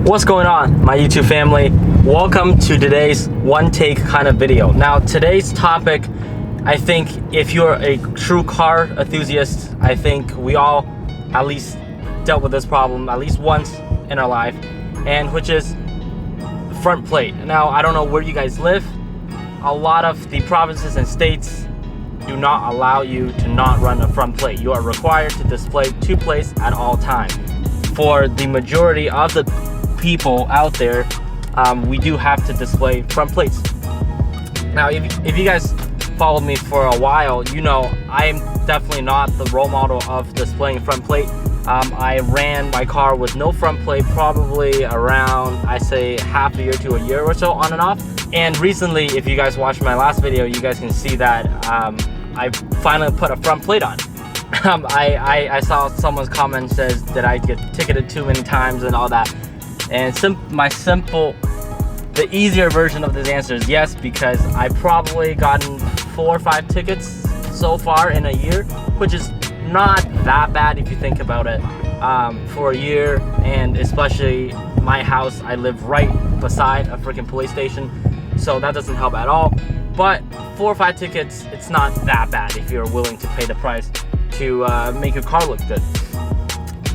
What's going on, my YouTube family? Welcome to today's one take kind of video. Now, today's topic, I think if you're a true car enthusiast, I think we all at least dealt with this problem at least once in our life, and which is front plate. Now, I don't know where you guys live. A lot of the provinces and states do not allow you to not run a front plate. You are required to display two plates at all times. For the majority of the people out there, we do have to display front plates. Now, if you guys followed me for a while, you know I am definitely not the role model of displaying front plate. I ran my car with no front plate probably around, I say, half a year to a year or so, on and off. And recently, if you guys watched my last video, you guys can see that I finally put a front plate on. I saw someone's comment says that I get ticketed too many times and all that. And the easier version of this answer is yes, because I probably gotten 4 or 5 tickets so far in a year, which is not that bad if you think about it. For a year, and especially my house, I live right beside a freaking police station, so that doesn't help at all. But 4 or 5 tickets, it's not that bad if you're willing to pay the price to make your car look good.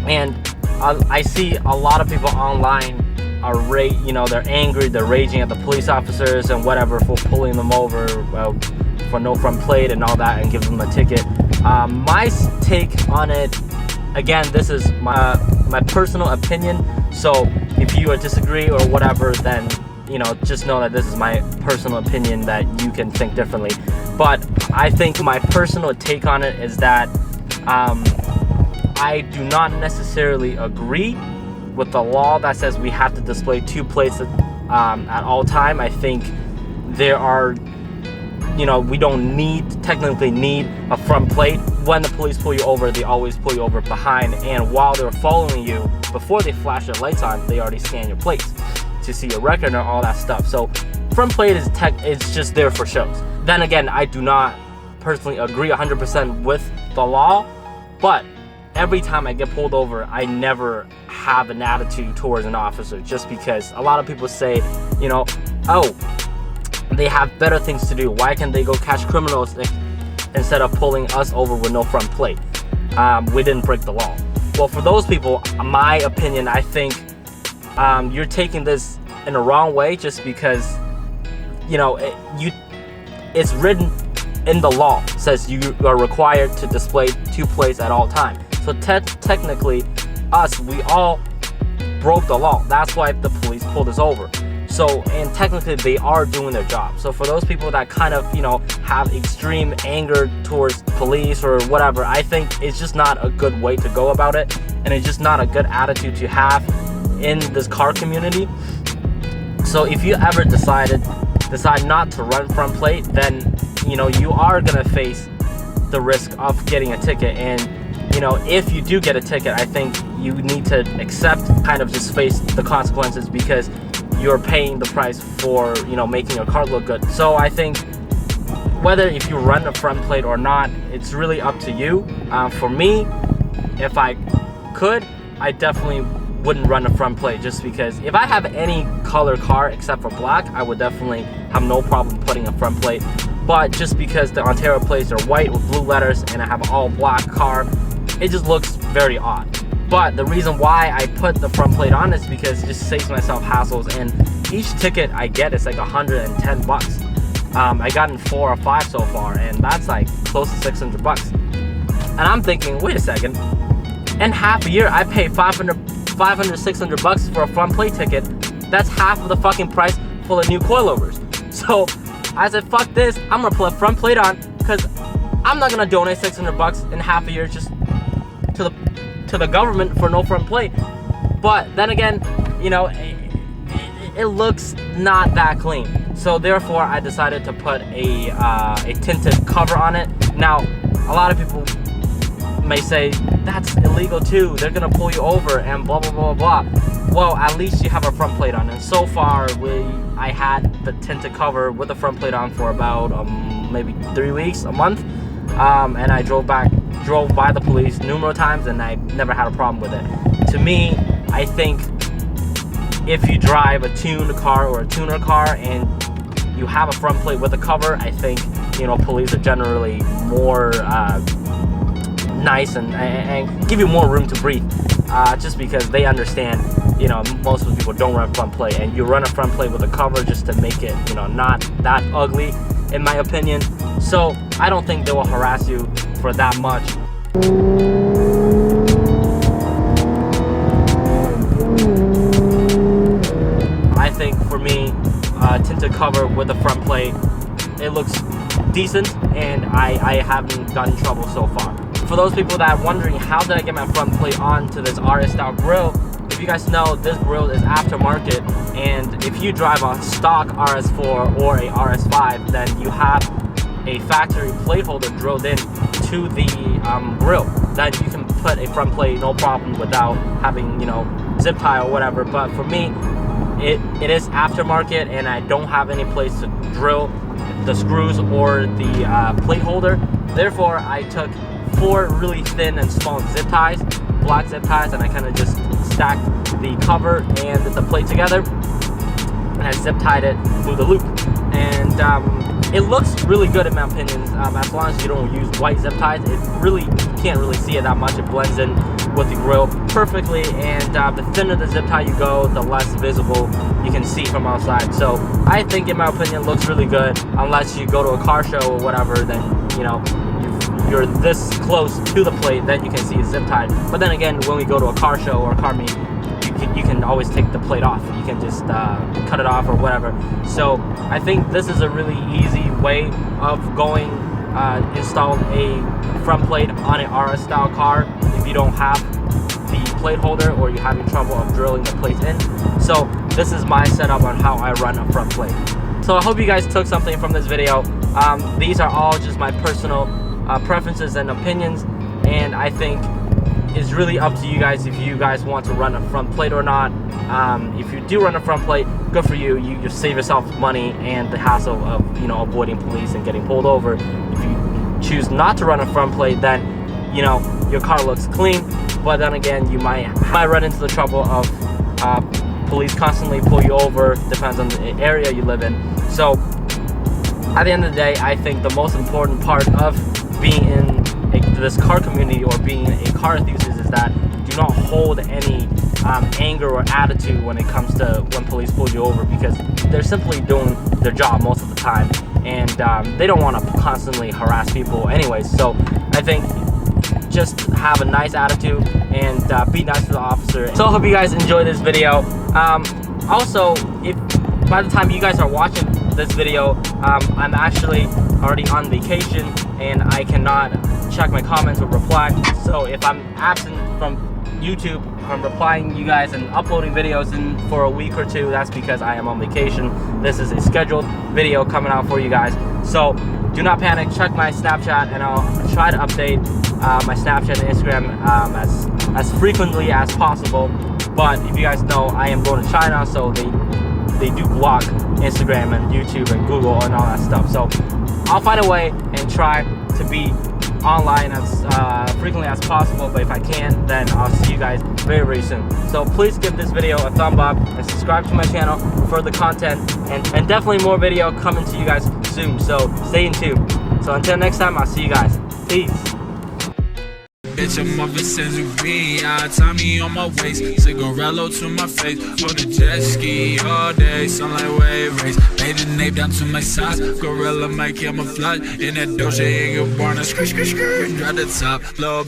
And I see a lot of people online are they're angry, they're raging at the police officers and whatever for pulling them over for no front plate and all that and give them a ticket. My take on it, again, this is my personal opinion, so if you disagree or whatever, then just know that this is my personal opinion, that you can think differently. But I think my personal take on it is that I do not necessarily agree with the law that says we have to display 2 plates at all time. I think there are, we don't technically need a front plate. When the police pull you over, they always pull you over behind, and while they're following you, before they flash their lights on, they already scan your plates to see your record and all that stuff. So front plate is it's just there for shows. Then again, I do not personally agree 100% with the law, but every time I get pulled over, I never have an attitude towards an officer, just because a lot of people say, oh, they have better things to do. Why can't they go catch criminals instead of pulling us over with no front plate? We didn't break the law. Well, for those people, my opinion, I think you're taking this in the wrong way, just because it's written in the law, says you are required to display 2 plates at all times. So technically, we all broke the law. That's why the police pulled us over. So, and technically they are doing their job. So for those people that kind of, have extreme anger towards police or whatever, I think it's just not a good way to go about it. And it's just not a good attitude to have in this car community. So if you ever decide not to run front plate, then, you are gonna face the risk of getting a ticket. And if you do get a ticket, I think you need to accept, kind of just face the consequences, because you're paying the price for, making your car look good. So I think whether if you run a front plate or not, it's really up to you. For me, if I could, I definitely wouldn't run a front plate, just because if I have any color car except for black, I would definitely have no problem putting a front plate. But just because the Ontario plates are white with blue letters and I have an all black car, it just looks very odd. But the reason why I put the front plate on is because it just saves myself hassles, and each ticket I get is like $110. I gotten 4 or 5 so far, and that's like close to $600. And I'm thinking, wait a second, in half a year I pay $600 for a front plate ticket. That's half of the fucking price for the new coilovers. So I said, fuck this, I'm gonna put a front plate on, because I'm not gonna donate $600 in half a year just to the government for no front plate. But then again, it looks not that clean. So therefore, I decided to put a tinted cover on it. Now, a lot of people may say that's illegal too. They're gonna pull you over and blah blah blah blah. Well, at least you have a front plate on. And so far, I had the tinted cover with the front plate on for about maybe 3 weeks, a month. And I drove by the police numerous times, and I never had a problem with it. To me, I think if you drive a tuned car or a tuner car and you have a front plate with a cover, I think, you know, police are generally more nice and give you more room to breathe, just because they understand, you know, most of the people don't run front plate, and you run a front plate with a cover just to make it, you know, not that ugly, in my opinion. So I don't think they will harass you for that much. I think for me, tinted cover with a front plate, it looks decent, and I haven't gotten in trouble so far. For those people that are wondering how did I get my front plate onto this RS style grill, if you guys know, this grill is aftermarket, and if you drive a stock RS4 or a RS5, then you have a factory plate holder drilled in to the grill. Then you can put a front plate no problem without having, you know, zip tie or whatever. But for me, it is aftermarket, and I don't have any place to drill the screws or the plate holder. Therefore, I took 4 really thin and small zip ties, black zip ties, and I kind of just stacked the cover and the plate together, and I zip tied it through the loop. And it looks really good in my opinion, as long as you don't use white zip ties. It really, you can't really see it that much. It blends in with the grill perfectly, and the thinner the zip tie you go, the less visible you can see from outside. So I think, in my opinion, it looks really good. Unless you go to a car show or whatever, then, you know, you're this close to the plate, then you can see it's zip tied. But then again, when we go to a car show or a car meet, you can always take the plate off. You can just cut it off or whatever. So I think this is a really easy way of going install a front plate on an RS style car if you don't have the plate holder or you're having trouble of drilling the plates in. So this is my setup on how I run a front plate. So I hope you guys took something from this video. These are all just my personal preferences and opinions, and I think it's really up to you guys if you guys want to run a front plate or not. If you do run a front plate, good for you. You save yourself money and the hassle of, you know, avoiding police and getting pulled over. If you choose not to run a front plate, then, you know, your car looks clean, but then again, you might run into the trouble of police constantly pull you over. Depends on the area you live in. So at the end of the day, I think the most important part of being in this car community or being a car enthusiast is that do not hold any anger or attitude when it comes to when police pull you over, because they're simply doing their job most of the time, and they don't want to constantly harass people anyways. So I think just have a nice attitude and be nice to the officer. So I hope you guys enjoyed this video. Also, if by the time you guys are watching this video, I'm actually already on vacation and I cannot check my comments or reply. So if I'm absent from YouTube from replying you guys and uploading videos in for a week or two, that's because I am on vacation. This is a scheduled video coming out for you guys. So do not panic, check my Snapchat, and I'll try to update my Snapchat and Instagram as frequently as possible. But if you guys know, I am going to China, so they do block Instagram and YouTube and Google and all that stuff. So I'll find a way and try to be online as frequently as possible, but if I can, then I'll see you guys very, very soon. So please give this video a thumb up and subscribe to my channel for further content, and definitely more video coming to you guys soon, so stay in tune. So until next time, I'll see you guys. Peace. Bitch, I'm off the sense of me. Tommy on my waist, cigarello to my face. On the jet ski all day, sunlight wave race. Made the name down to my size. Gorilla mic camouflage in that Dolce & Gabbana. Screw, drop the top, low.